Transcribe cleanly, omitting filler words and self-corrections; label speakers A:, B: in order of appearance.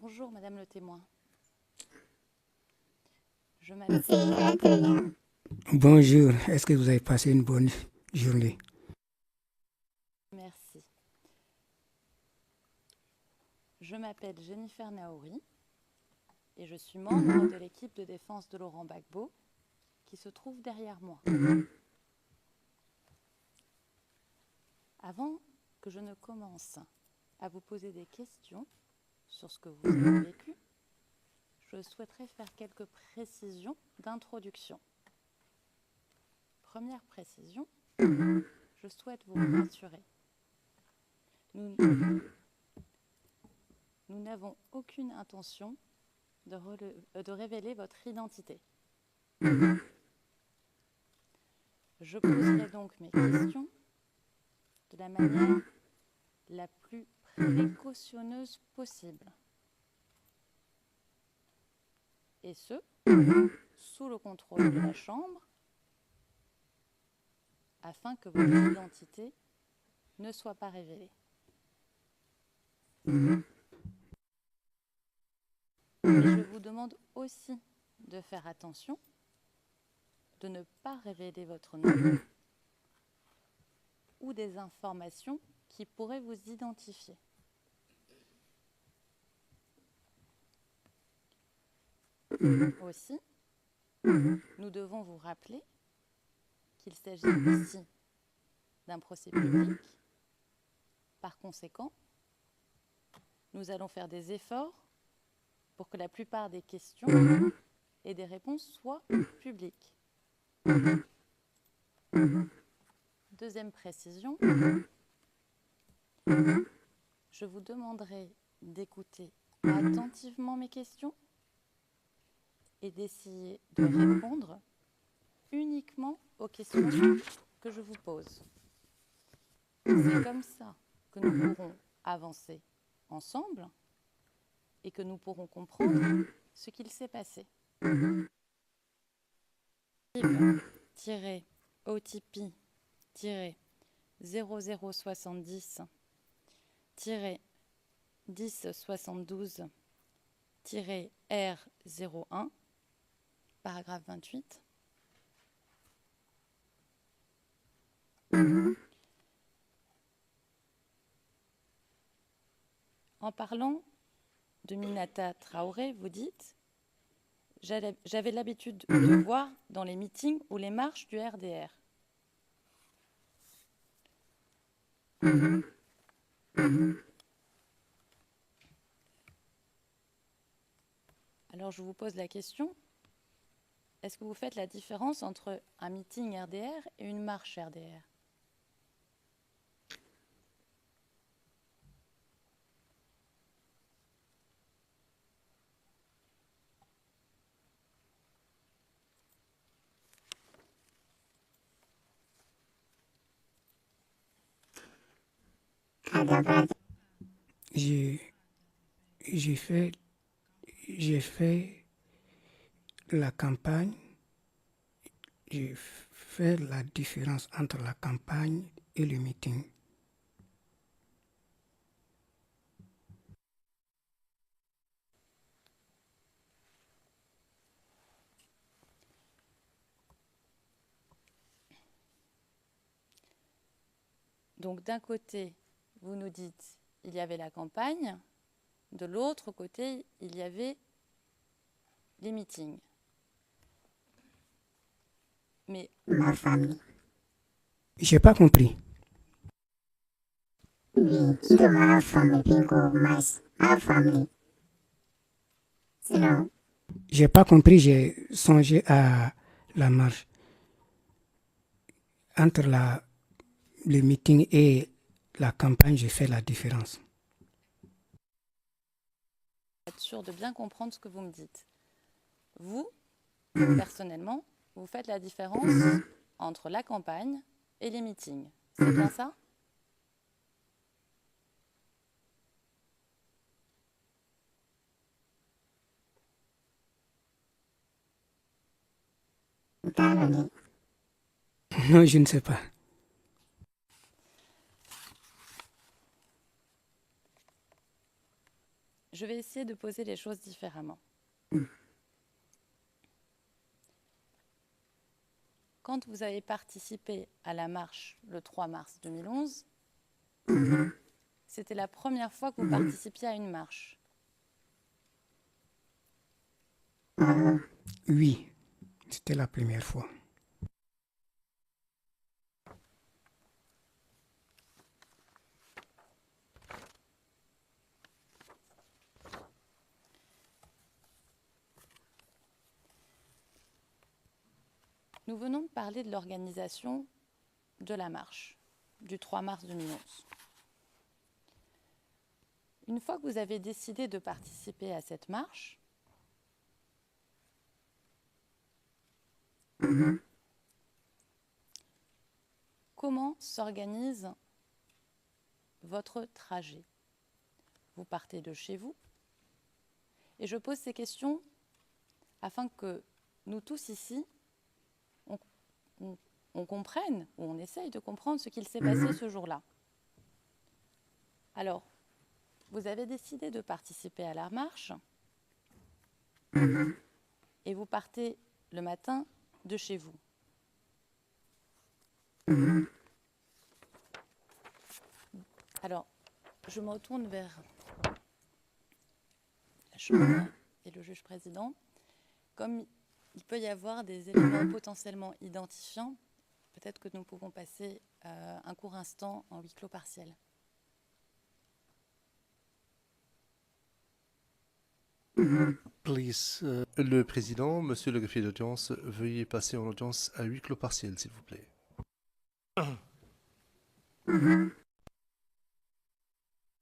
A: Bonjour, Madame le témoin. Je
B: Bonjour, est-ce que vous avez passé une bonne journée?
A: Merci. Je m'appelle Jennifer Naouri et je suis membre de l'équipe de défense de Laurent Gbagbo qui se trouve derrière moi. Avant que je ne commence à vous poser des questions sur ce que vous avez vécu, je souhaiterais faire quelques précisions d'introduction. Première précision, je souhaite vous rassurer. Nous n'avons aucune intention de révéler votre identité. Je poserai donc mes questions de la manière la plus précautionneuse possible. Et ce, sous le contrôle de la Chambre, afin que votre identité ne soit pas révélée. Mais je vous demande aussi de faire attention, de ne pas révéler votre nom ou des informations qui pourraient vous identifier. Aussi, nous devons vous rappeler qu'il s'agit ici d'un procès public. Par conséquent, nous allons faire des efforts pour que la plupart des questions et des réponses soient publiques. Deuxième précision, je vous demanderai d'écouter attentivement mes questions et d'essayer de répondre uniquement aux questions que je vous pose. C'est comme ça que nous pourrons avancer ensemble et que nous pourrons comprendre ce qu'il s'est passé. OTP 0070 1072 R01 paragraphe 28 En parlant de Minata Traoré, vous dites « J'avais l'habitude de voir dans les meetings ou les marches du RDR. » Alors je vous pose la question, est-ce que vous faites la différence entre un meeting RDR et une marche RDR ?
B: J'ai fait la campagne, j'ai fait la différence entre la campagne et le meeting.
A: Donc d'un côté, vous nous dites il y avait la campagne, de l'autre côté, il y avait les meetings. Mais
B: Ma famille. J'ai pas compris. Oui, kido ma famille bingo mais ma famille. Sinon. J'ai pas compris, j'ai songé à la marche. Entre le meeting et la campagne, j'ai fait la différence.
A: être sûr de bien comprendre ce que vous me dites. Vous, personnellement, vous faites la différence entre la campagne et les meetings. C'est bien ça ?
B: Non, je ne sais pas.
A: je vais essayer de poser les choses différemment. Quand vous avez participé à la marche le 3 mars 2011, c'était la première fois que vous participiez à une marche.
B: Oui, c'était la première fois.
A: Nous venons de parler de l'organisation de la marche du 3 mars 2011. Une fois que vous avez décidé de participer à cette marche, comment s'organise votre trajet? Vous partez de chez vous, et je pose ces questions afin que nous tous ici, on comprenne, ou on essaye de comprendre ce qu'il s'est passé ce jour-là. Alors, vous avez décidé de participer à la marche, et vous partez le matin de chez vous. Alors, je me retourne vers la Chambre et le juge président. Comme il peut y avoir des éléments potentiellement identifiants, peut-être que nous pouvons passer un court instant en huis clos partiel.
C: Please, le président, monsieur le greffier d'audience, veuillez passer en audience à huis clos partiel, s'il vous plaît.